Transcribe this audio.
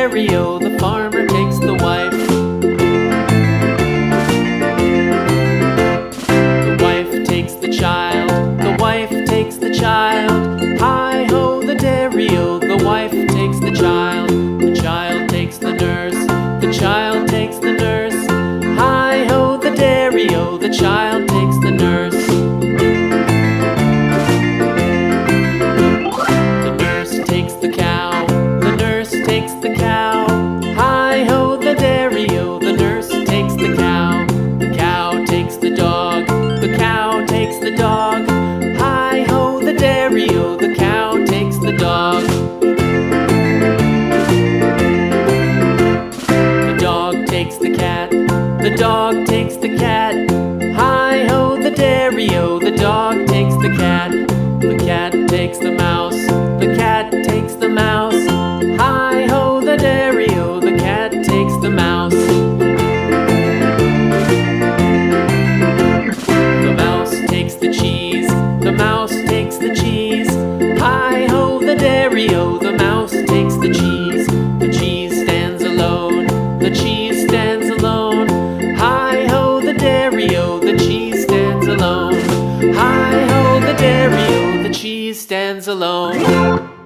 stereo, the farmer takes the wife. The wife takes the child, the wife takes the child. Hi-ho, the dairy-o, the wife takes the child. The child takes the nurse, the child takes the nurse. Hi-ho, the dairy-o, the child takes the nurse. The nurse takes the cow, the nurse takes the cow. Hi-ho, the dairy-o, the nurse takes the cow. The cow takes the dog, the cow takes the dog. Hi-ho, the dairy-o, the cow takes the dog. The dog takes the cat, the dog takes the cat. Hi-ho, the dairy-o, the dog takes the cat. The cat takes the mouse, the cat takes the mouse. Hi-ho, the dairy-o, the cat takes the mouse. The mouse takes the cheese, the mouse takes the cheese. Hi-ho, the dairy-o, the mouse takes the cheese. The cheese stands alone, the cheese stands alone. Hi-ho, the dairy-o, the cheese stands alone. Hi-ho, the dairy-o, the cheese stands alone.